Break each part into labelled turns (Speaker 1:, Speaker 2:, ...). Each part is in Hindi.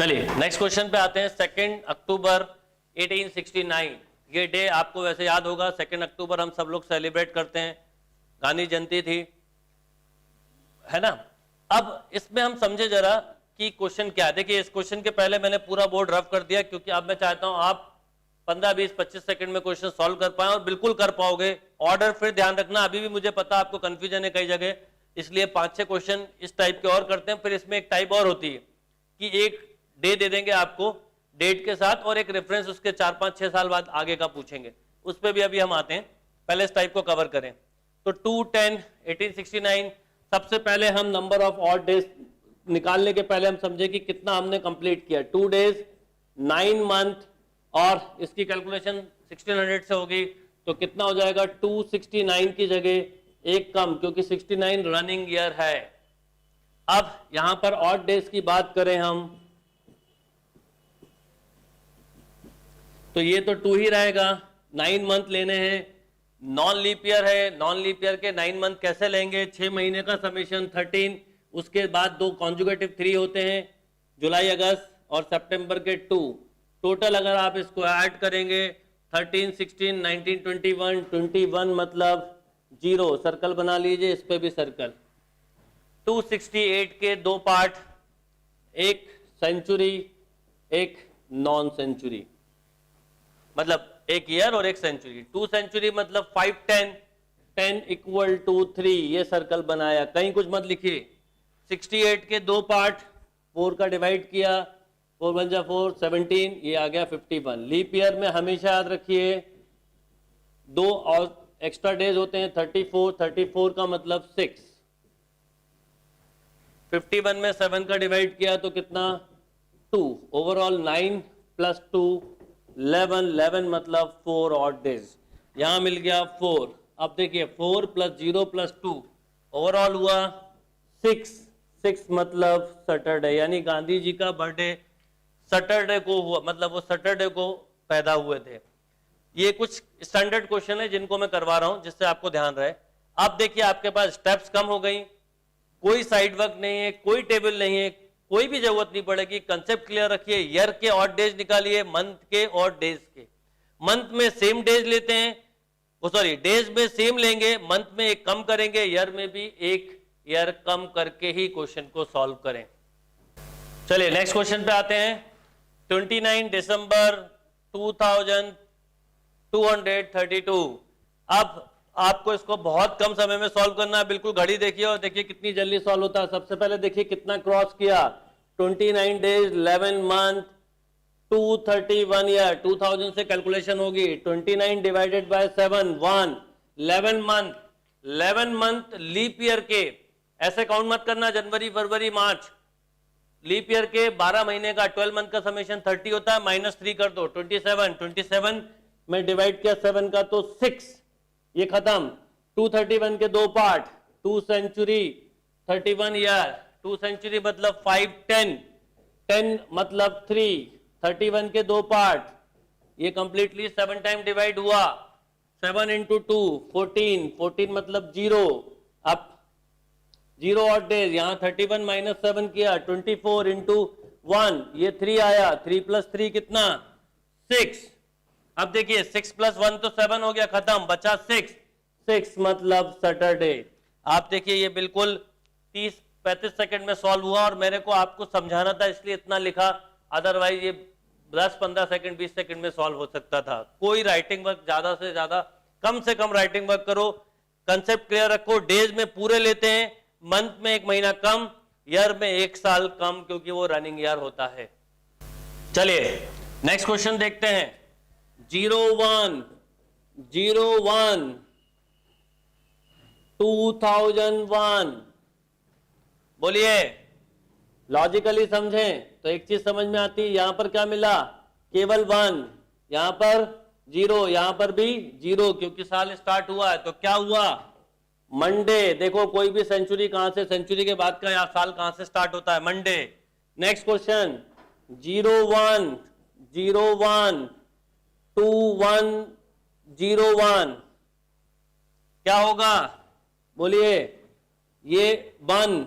Speaker 1: चलिए नेक्स्ट क्वेश्चन पे आते हैं। 2 अक्टूबर 1869, ये डे आपको वैसे याद होगा। 2 अक्टूबर हम सब लोग सेलिब्रेट करते हैं, गांधी जयंती थी, है ना। अब इसमें हम समझे जरा कि क्वेश्चन क्या है। देखिए इस क्वेश्चन के पहले मैंने पूरा बोर्ड रफ कर दिया, क्योंकि अब मैं चाहता हूं आप 15, 20, 25 सेकंड में क्वेश्चन सॉल्व कर पाए, और बिल्कुल कर पाओगे। ऑर्डर फिर ध्यान रखना, अभी भी मुझे पता आपको कंफ्यूजन है कई जगह, इसलिए 5-6 क्वेश्चन इस टाइप के और करते हैं। फिर इसमें एक टाइप और होती है कि एक डे दे देंगे आपको डेट के साथ, और एक रेफरेंस उसके 4, 5, 6 साल बाद आगे का पूछेंगे, उस पर भी अभी हम आते हैं। पहले इस टाइप को कवर करें। तो 2/10/1869, सबसे पहले हम नंबर ऑफ ऑड डेज निकालने के पहले हम समझे कि कितना हमने कंप्लीट किया। 2 days 9 month, और इसकी कैलकुलेशन 1600 से होगी, तो कितना हो जाएगा 269 की जगह एक कम, क्योंकि 69 रनिंग ईयर है। अब यहां पर ऑड डेज की बात करें हम, तो ये तो 2 ही रहेगा। 9 मंथ लेने हैं, नॉन लीप ईयर है, नॉन लीप ईयर के 9 मंथ कैसे लेंगे? 6 महीने का समेशन 13, उसके बाद 2 कॉन्जुगेटिव 3 होते हैं, जुलाई अगस्त और सितंबर के 2। टोटल अगर आप इसको ऐड करेंगे 13, 16, 19, 21, 21 मतलब 0, सर्कल बना लीजिए, इस पे भी सर्कल। 268 के 2 पार्ट, एक सेंचुरी एक नॉन सेंचुरी, मतलब एक ईयर और एक सेंचुरी। 2 सेंचुरी मतलब 5, 10, 10 इक्वल टू 3, ये सर्कल बनाया, कहीं कुछ मत लिखिए। 68 के 2 पार्ट, 4 का डिवाइड किया, 4 1 जा 4, 17, ये आ गया 51। लीप ईयर में हमेशा याद रखिए 2 और एक्स्ट्रा डेज होते हैं, 34, 34 का मतलब 6। 51 में 7 का डिवाइड किया तो कितना 2, ओवरऑल 9 + 2 11, 11 मतलब 4 ऑड डेज, यहां मिल गया 4। अब देखिए 4 + 0 + 2 ओवरऑल हुआ 6, 6 मतलब सैटरडे, यानी गांधी जी का बर्थडे सैटरडे को हुआ, मतलब वो सैटरडे को पैदा हुए थे। ये कुछ स्टैंडर्ड क्वेश्चन है जिनको मैं करवा रहा हूं, जिससे आपको ध्यान रहे। अब देखिए आपके पास स्टेप्स कम हो गई, कोई साइड वर्क नहीं है, कोई टेबल नहीं है, कोई भी जरूरत नहीं पड़ेगी। कंसेप्ट क्लियर रखिए, ईयर के ऑड डेज निकालिए, मंथ के और डेज के। मंथ में सेम डेज लेते हैं, सॉरी डेज में सेम लेंगे, मंथ में एक कम करेंगे, ईयर में भी एक ईयर कम करके ही क्वेश्चन को सॉल्व करें। चलिए नेक्स्ट क्वेश्चन पे आते हैं। 29 दिसंबर 2232। अब आपको इसको बहुत कम समय में सॉल्व करना है, बिल्कुल घड़ी देखिए और देखिए कितनी जल्दी सॉल्व होता है। सबसे पहले देखिए कितना क्रॉस किया, 29 डेज 11 मंथ 231 ईयर, 2000 से कैलकुलेशन होगी। 29 divided by 7 1, 11 month, 11 month leap year के, ऐसे काउंट मत करना जनवरी फरवरी मार्च, लीप ईयर के 12 महीने का 12 मंथ का समेशन 30 होता है, -3 कर दो 27, 27 में डिवाइड किया 7 का तो 6, ये खत्म। 231 के 2 पार्ट, 2 सेंचुरी 31 ईयर, 2 सेंचुरी मतलब 5, 10, 10 मतलब 3, 31 के 2 पार्ट, ये कंप्लीटली 7 टाइम डिवाइड हुआ, 7 × 2 14, 14 मतलब 0। अब 0 ऑड डेज, यहां 31 - 7 किया, 24 × 1, ये 3 आया, 3 + 3 कितना 6। अब देखिए 6 + 1 तो 7 हो गया, खत्म, बचा 6, 6 मतलब सैटरडे। आप देखिए ये बिल्कुल 30-35 सेकंड में सॉल्व हुआ, और मेरे को आपको समझाना था इसलिए इतना लिखा, अदरवाइज ये 10-15 सेकंड 20 सेकंड में सॉल्व हो सकता था। कोई राइटिंग वर्क ज्यादा से ज्यादा, कम से कम राइटिंग वर्क करो, कंसेप्ट क्लियर रखो। डेज में पूरे लेते हैं, मंथ में 1 महीना कम, ईयर में 1 साल कम, क्योंकि वो रनिंग ईयर होता है। चलिए नेक्स्ट क्वेश्चन देखते हैं। 01 2001, बोलिए, लॉजिकली समझें तो एक चीज समझ में आती है। यहां पर क्या मिला, केवल 1, यहां पर 0, यहां पर भी 0, क्योंकि साल स्टार्ट हुआ है। तो क्या हुआ, मंडे। देखो कोई भी सेंचुरी कहां से, सेंचुरी के बाद का साल कहां से स्टार्ट होता है, मंडे। नेक्स्ट क्वेश्चन 01 2101, क्या होगा, बोलिए, ये 1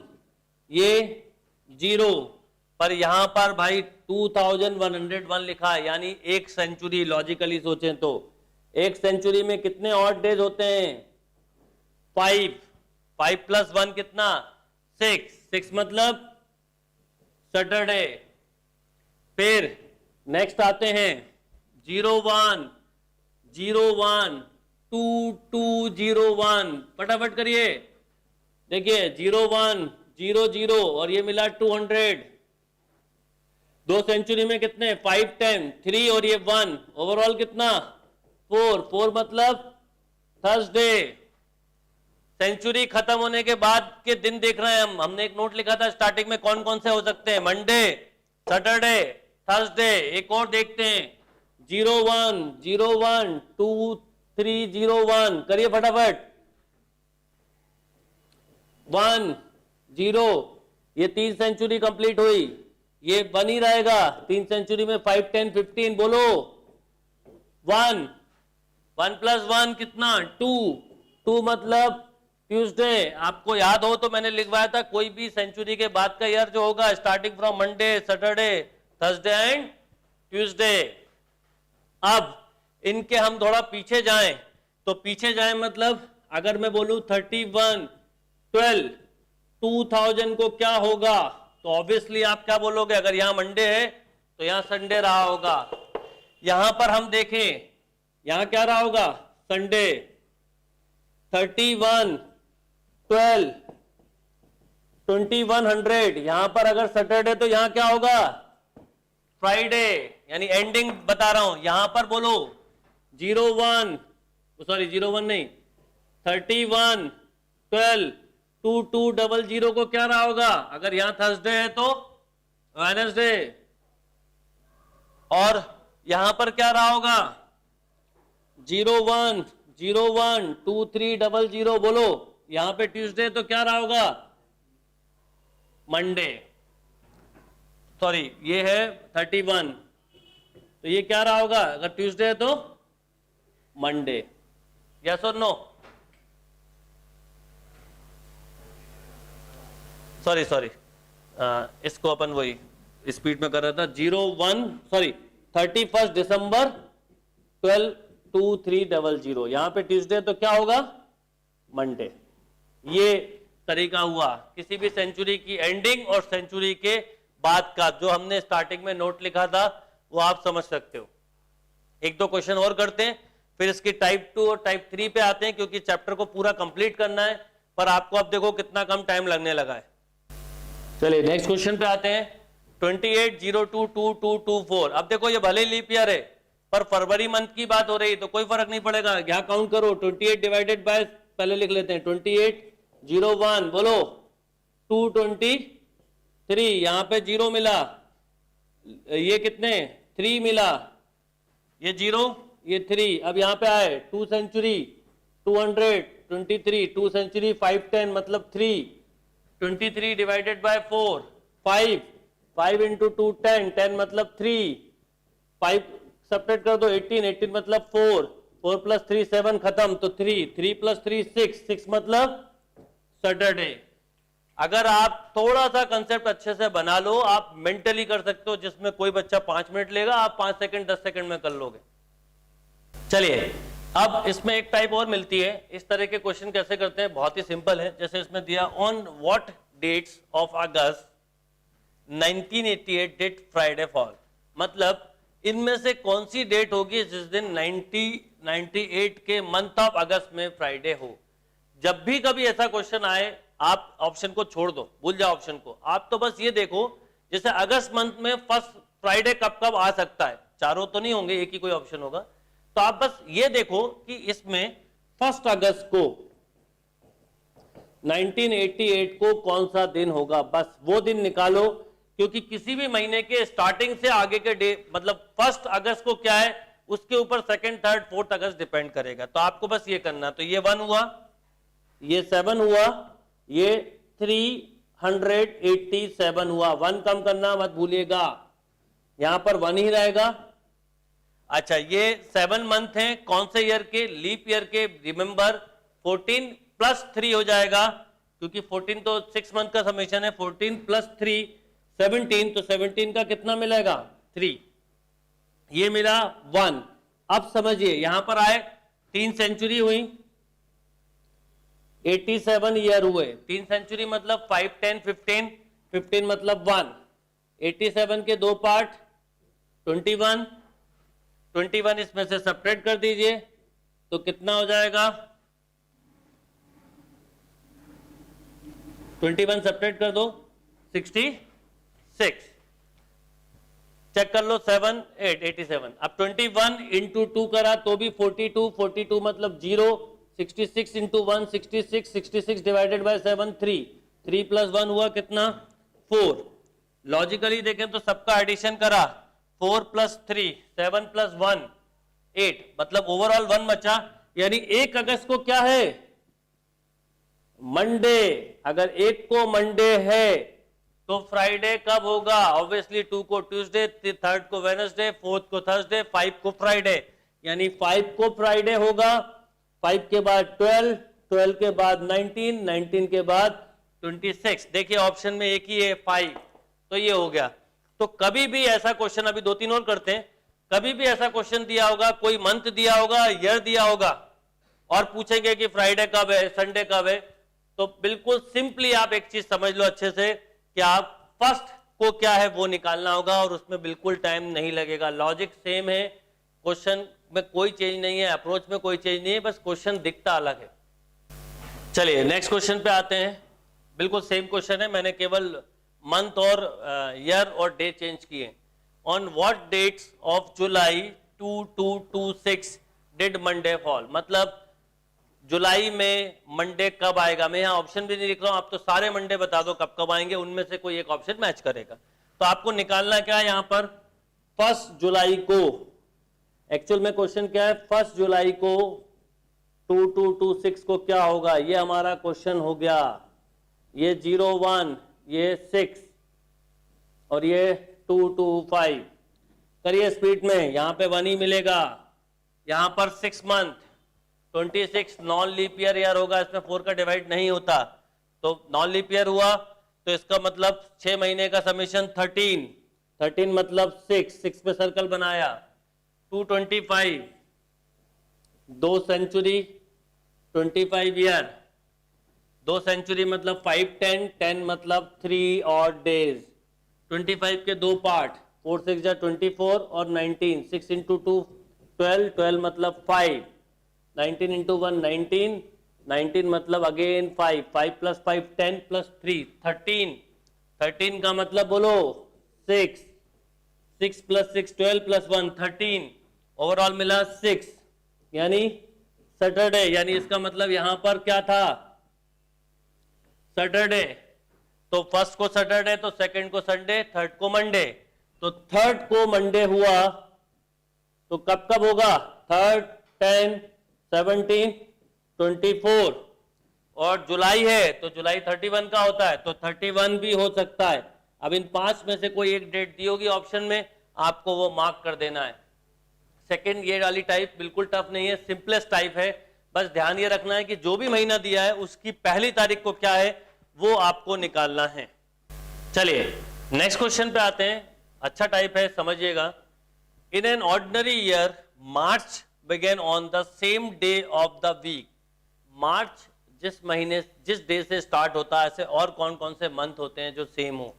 Speaker 1: ये 0, पर यहां पर भाई 2101 लिखा है, यानी एक सेंचुरी लॉजिकली सोचें तो एक सेंचुरी में कितने ऑड डेज होते हैं? 5 5 + 1 कितना? 6 मतलब सैटरडे। फिर नेक्स्ट आते हैं 01 01 2201, फटाफट करिए। देखिए 01 00 और ये मिला 200। दो सेंचुरी में कितने? 5 10 3 और ये 1, ओवरऑल कितना? 4 मतलब थर्सडे। सेंचुरी खत्म होने के बाद के दिन देख रहे हैं हमने एक नोट लिखा था स्टार्टिंग में, कौन कौन से हो सकते हैं? Monday, Saturday, Thursday. एक और देखते हैं 01 01 2301, करिए फटाफट। 1 0, ये 3 सेंचुरी कंप्लीट हुई, ये 1 ही रहेगा 3 सेंचुरी में। 5 10 15 बोलो। 1 1 + 1 कितना? 2 मतलब ट्यूसडे। आपको याद हो तो मैंने लिखवाया था कोई भी सेंचुरी के बाद का ईयर जो होगा starting from Monday, Saturday, Thursday and Tuesday. अब इनके हम थोड़ा पीछे जाएं, तो पीछे जाएं मतलब अगर मैं बोलूं 31 12 2000 को क्या होगा, तो ऑब्वियसली आप क्या बोलोगे? अगर यहां मंडे है तो यहां संडे रहा होगा। यहां पर हम देखें यहां क्या रहा होगा? संडे। 31 12 2100, यहां पर अगर सैटरडे तो यहां क्या होगा? फ्राइडे, यानी एंडिंग बता रहा हूं। यहां पर बोलो 01 सॉरी 01 नहीं 31 12 2200 को क्या रहा होगा? अगर यहां थर्सडे है तो वेडनेसडे। और यहां पर क्या रहा होगा? 01 01 2300 बोलो। यहां पे ट्यूसडे तो क्या रहा होगा? मंडे। सॉरी ये है 31, तो ये क्या रहा होगा? अगर ट्यूसडे है तो मंडे। यस और नो? सॉरी इसको अपन वही स्पीड में कर रहा था। 31 दिसंबर 122300, यहां पे ट्यूसडे तो क्या होगा? मंडे। ये तरीका हुआ किसी भी सेंचुरी की एंडिंग और सेंचुरी के बाद का। जो हमने स्टार्टिंग में नोट लिखा था वो आप समझ सकते हो। एक दो क्वेश्चन और करते हैं, फिर इसकी टाइप 2 और टाइप 3 पे आते हैं, क्योंकि चैप्टर को पूरा कंप्लीट करना है। पर आपको अब देखो कितना कम टाइम लगने लगा है। चलिए नेक्स्ट क्वेश्चन पे आते हैं। 28022224। अब देखो ये भले लीप ईयर है पर फरवरी मंथ की बात हो रही, तो कोई फर्क नहीं पड़ेगा। यहाँ काउंट करो 28 डिवाइडेड बाय, पहले लिख लेते हैं 2801 बोलो 223, यहां पे 0 मिला, ये कितने 3 मिला, ये 0 ये 3। अब यहां पे आए 2 सेंचुरी 223, 2 सेंचुरी 5 10 मतलब 3, 23 डिवाइडेड बाय 4 5, 5 इंटू 2 10, 10 मतलब 3, 5 सब्ट्रैक्ट कर दो 18, 18 मतलब 4, 4 + 3 7 खत्म, तो 3, 3 + 3 6, 6 मतलब सैटरडे। अगर आप थोड़ा सा कंसेप्ट अच्छे से बना लो, आप मेंटली कर सकते हो, जिसमें कोई बच्चा 5 मिनट लेगा, आप 5 सेकंड 10 सेकंड में कर लोगे। चलिए अब इसमें एक टाइप और मिलती है। इस तरह के क्वेश्चन कैसे करते हैं? बहुत ही सिंपल है। जैसे इसमें दिया on what dates of August 1988 did Friday fall, मतलब इनमें से कौन सी डेट होगी जिस दिन 1998 के मंथ ऑफ अगस्त में फ्राइडे हो। जब भी कभी ऐसा क्वेश्चन आए आप ऑप्शन को छोड़ दो, भूल जाओ ऑप्शन को। आप तो बस ये देखो जैसे अगस्त मंथ में फर्स्ट फ्राइडे कब कब आ सकता है, चारों तो नहीं होंगे, एक ही कोई ऑप्शन होगा। तो आप बस ये देखो कि इसमें 1 अगस्त को 1988 को कौन सा दिन होगा, बस वो दिन निकालो। क्योंकि किसी भी महीने के स्टार्टिंग से आगे के डे, मतलब 1 अगस्त को क्या है उसके ऊपर 2nd 3rd 4th अगस्त डिपेंड करेगा। तो आपको बस ये करना, तो ये 1 हुआ, ये 7 हुआ, ये 387 हुआ। 1 कम करना मत भूलिएगा, यहां पर 1 ही रहेगा। अच्छा ये 7 मंथ हैं, कौन से ईयर के? लीप ईयर के। रिमेंबर 14 + 3 हो जाएगा, क्योंकि 14 तो 6 मंथ का समेशन है। 14 + 3 17, तो 17 का कितना मिलेगा 3, ये मिला 1। अब समझिए यहां पर आए 3 सेंचुरी हुई, 87 ईयर हुए। 3 सेंचुरी मतलब 5, 10, 15, 15 मतलब 1। 87 के 2 पार्ट 21, 21 इसमें से सब्ट्रैक्ट कर दीजिए तो कितना हो जाएगा, 21 सब्ट्रैक्ट कर दो 66। चेक कर लो 7, 8, 87। अब 21 इंटू 2 करा तो भी 42, 42 मतलब 0, 66 इंटू 1 66, 66 डिवाइडेड बाय 7 3, 3 प्लस 1 हुआ कितना 4। लॉजिकली देखें तो सबका एडिशन करा 4 प्लस 3 7 प्लस 1 8, मतलब ओवरऑल 1 बचा। यानी 1 अगस्त को क्या है मंडे। अगर 1 को मंडे है तो फ्राइडे कब होगा, ऑब्वियसली 2 को ट्यूसडे, 3rd को वेडनेसडे, 4th को थर्सडे, 5 को फ्राइडे। यानी 5 को फ्राइडे होगा, 5 के बाद 12, 12 के बाद 19, 19 के बाद 26। देखिए ऑप्शन में एक ही है 5, तो ये हो गया। तो कभी भी ऐसा क्वेश्चन, अभी 2-3 और करते हैं, कभी भी ऐसा क्वेश्चन दिया होगा, कोई मंथ दिया होगा, ईयर दिया होगा और पूछेंगे कि फ्राइडे कब है, संडे कब है, तो बिल्कुल सिंपली आप एक चीज समझ लो अच्छे से कि आप फर्स्ट को क्या है वो निकालना होगा और उसमें बिल्कुल टाइम नहीं लगेगा। लॉजिक सेम है, क्वेश्चन में कोई चेंज नहीं है, अप्रोच में कोई चेंज नहीं है, बस क्वेश्चन दिखता अलग है। चलिए नेक्स्ट क्वेश्चन पे आते हैं। बिल्कुल सेम क्वेश्चन है, मैंने केवल मंथ और ईयर और डे चेंज किए। On what dates of July 2226 did Monday fall, मतलब जुलाई में मंडे कब आएगा। मैं यहां ऑप्शन भी नहीं लिख रहा हूं, आप तो सारे मंडे बता दो कब कब आएंगे, उनमें से कोई एक ऑप्शन मैच करेगा। तो आपको निकालना क्या है यहां पर 1 जुलाई को, एक्चुअल में क्वेश्चन क्या है 1 जुलाई को 2226 को क्या होगा, ये हमारा क्वेश्चन हो गया। ये 01, ये 6 और ये 225। करिए स्पीड में, यहां पे 1 ही मिलेगा, यहां पर 6 मंथ 26 नॉन लीप ईयर होगा, इसमें 4 का डिवाइड नहीं होता, तो नॉन लीप ईयर हुआ तो इसका मतलब 6 महीने का समीशन 13, 13 मतलब 6 पे सर्कल बनाया। 225 2 सेंचुरी 25 ईयर, 2 सेंचुरी मतलब 5, 10, 10 मतलब 3 और डेज। 25 के 2 पार्ट 4 6 जा 24 और 19, 6 इंटू 2 12, 12 मतलब 5, 19 इंटू 1 19, 19 मतलब अगेन 5, 5 प्लस 5 10 प्लस 3 13, 13 का मतलब बोलो 6, 6 प्लस 6 12 प्लस 1 13, ओवरऑल मिला 6, यानी सैटरडे। यानी इसका मतलब यहां पर क्या था सैटरडे, तो फर्स्ट को सैटरडे, तो सेकंड को संडे, थर्ड को मंडे। तो थर्ड को मंडे हुआ तो कब कब होगा 3, 10, 17, 24 और जुलाई है तो जुलाई 31 का होता है, तो 31 भी हो सकता है। अब इन 5 में से कोई एक डेट दी होगी ऑप्शन में, आपको वो मार्क कर देना है। सेकंड ये वाली टाइप बिल्कुल टफ नहीं है, सिंपलेस्ट टाइप है। बस ध्यान ये रखना है कि जो भी महीना दिया है उसकी पहली तारीख को क्या है वो आपको निकालना है। चलिए नेक्स्ट क्वेश्चन पे आते हैं, अच्छा टाइप है समझिएगा। In an ordinary year March begin on the same day of the week. March जिस महीने जिस डे से स्टार्ट होता है, ऐसे और कौन कौन से मंथ होते हैं जो सेम हो।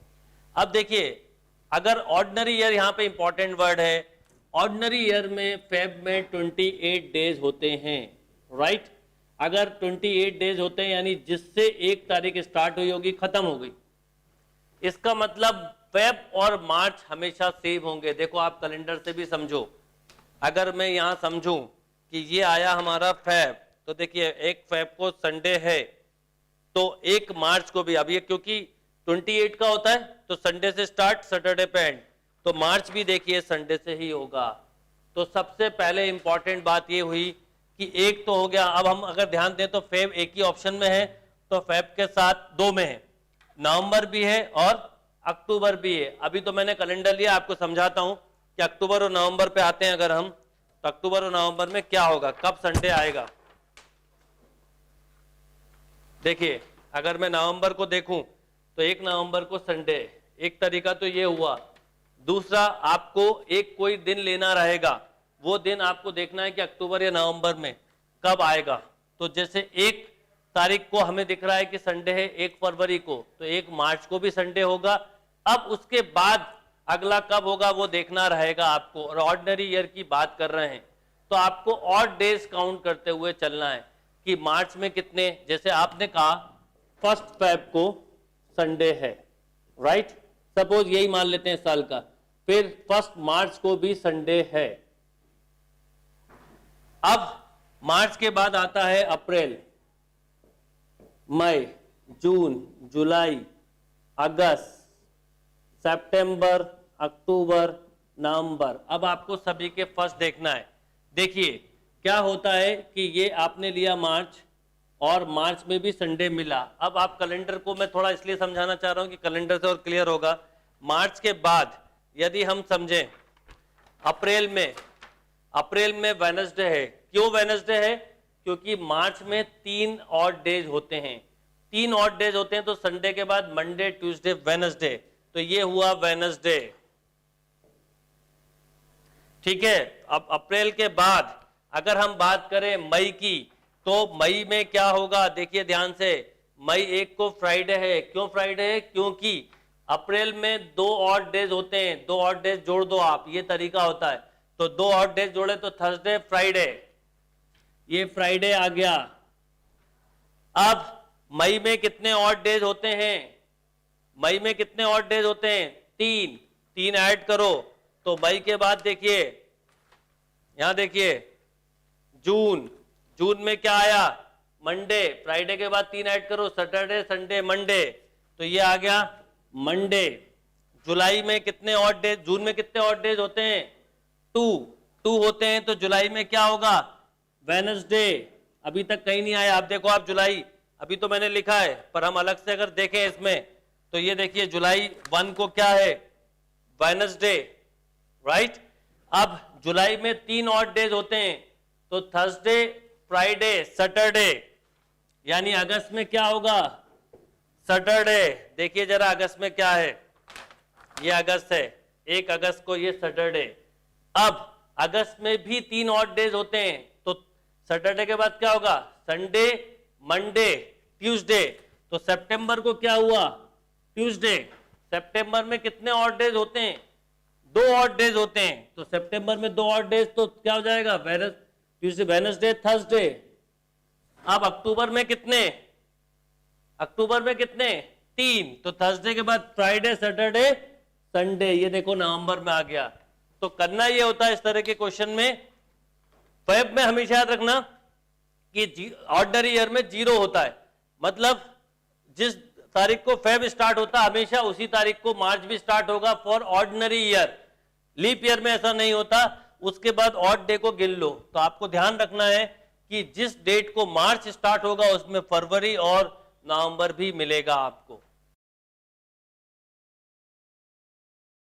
Speaker 1: अब देखिए अगर ऑर्डिनरी ईयर, यहां पे इंपॉर्टेंट वर्ड है, ऑर्डिनरी ईयर में फेब में 28 डेज होते हैं, राइट। अगर 28 डेज होते हैं यानी जिससे 1 तारीख स्टार्ट हुई होगी खत्म हो गई, इसका मतलब फेब और मार्च हमेशा सेम होंगे। देखो आप कैलेंडर से भी समझो, अगर मैं यहां समझूं कि ये आया हमारा फेब, तो देखिए 1 फेब को संडे है तो 1 मार्च को भी, अब ये क्योंकि 28 का होता है तो संडे से स्टार्ट सैटरडे पे एंड, तो मार्च भी देखिए संडे से ही होगा। तो सबसे पहले इंपॉर्टेंट बात ये हुई कि 1 तो हो गया। अब हम अगर ध्यान दें तो फेब एक ही ऑप्शन में है, तो फेब के साथ 2 में है, नवंबर भी है और अक्टूबर भी है। अभी तो मैंने कैलेंडर लिया, आपको समझाता हूं कि अक्टूबर और नवंबर पे आते हैं अगर हम, तो अक्टूबर और नवंबर में क्या होगा, कब संडे आएगा। देखिए अगर मैं नवंबर को देखूं तो 1 नवंबर को संडे, एक तरीका तो ये हुआ। दूसरा, आपको एक कोई दिन लेना रहेगा, वो दिन आपको देखना है कि अक्टूबर या नवंबर में कब आएगा। तो जैसे 1 तारीख को हमें दिख रहा है कि संडे है 1 फरवरी को, तो 1 मार्च को भी संडे होगा। अब उसके बाद अगला कब होगा वो देखना रहेगा आपको, और ऑर्डिनरी ईयर की बात कर रहे हैं तो आपको ऑड डेज काउंट करते हुए चलना है कि मार्च में कितने, जैसे आपने कहा 1 फेब को संडे है, राइट, सपोज यही मान लेते हैं साल का, फिर 1 मार्च को भी संडे है। अब मार्च के बाद आता है अप्रैल, मई, जून, जुलाई, अगस्त, सितंबर, अक्टूबर, नवंबर। अब आपको सभी के फर्स्ट देखना है। देखिए क्या होता है कि ये आपने लिया मार्च, और मार्च में भी संडे मिला। अब आप कैलेंडर को, मैं थोड़ा इसलिए समझाना चाह रहा हूं कि कैलेंडर से और क्लियर होगा। मार्च के बाद यदि हम समझें अप्रैल में वेडनेसडे है। क्यों वेडनेसडे है? क्योंकि मार्च में 3 ऑड डेज होते हैं। 3 ऑड डेज होते हैं, तो संडे के बाद मंडे, ट्यूसडे, वेडनेसडे, तो ये हुआ वेडनेसडे। ठीक है। अब अप्रैल के बाद अगर हम बात करें मई की, तो मई में क्या होगा? देखिए ध्यान से, मई 1 को फ्राइडे है। क्यों फ्राइडे है? क्योंकि अप्रैल में 2 ऑड डेज होते हैं। 2 ऑड डेज जोड़ दो आप, ये तरीका होता है। तो 2 ऑड डेज जोड़े तो थर्सडे, फ्राइडे, ये फ्राइडे आ गया। अब मई में कितने ऑड डेज होते हैं? मई में कितने ऑड डेज होते हैं? 3 ऐड करो तो मई के बाद देखिए, यहां देखिए जून में क्या आया? मंडे। फ्राइडे के बाद 3 ऐड करो, सैटरडे, संडे, मंडे, तो ये आ गया मंडे। जुलाई में कितने ऑड डेज, जून में कितने ऑड डेज होते हैं? 2 होते हैं, तो जुलाई में क्या होगा? वेडनेसडे। अभी तक कहीं नहीं आया। आप देखो, आप जुलाई, अभी तो मैंने लिखा है, पर हम अलग से अगर देखें इसमें, तो ये देखिए जुलाई 1 को क्या है? Wednesday, right. अब जुलाई में 3 ऑड डेज होते हैं, तो थर्सडे, फ्राइडे, सैटरडे, यानी अगस्त में क्या होगा? सैटरडे। देखिए जरा अगस्त में क्या है, ये अगस्त है, 1 अगस्त को ये सैटरडे। अब अगस्त में भी 3 ऑड डेज होते हैं, तो सैटरडे के बाद क्या होगा? संडे, मंडे, ट्यूसडे, तो सितंबर को क्या हुआ? ट्यूसडे। सितंबर में कितने ऑड डेज होते हैं? 2 ऑड डेज होते हैं, तो सितंबर में 2 ऑड डेज, तो क्या हो जाएगा? Tuesday, Wednesday, Thursday. अब अक्टूबर में कितने? अक्टूबर में कितने? 3, तो थर्सडे के बाद फ्राइडे, सैटरडे, संडे, ये देखो नवंबर में आ गया। तो करना ये होता है इस तरह के क्वेश्चन में। फेब में हमेशा याद रखना कि ऑर्डिनरी ईयर में 0 होता है, मतलब जिस तारीख को फेब स्टार्ट होता है हमेशा उसी तारीख को मार्च भी स्टार्ट होगा for ordinary year. Leap year में ऐसा नहीं होता, उसके बाद ऑड डे को गिन लो। तो आपको ध्यान रखना है कि जिस डेट को मार्च स्टार्ट होगा उसमें फरवरी और नवंबर भी मिलेगा आपको।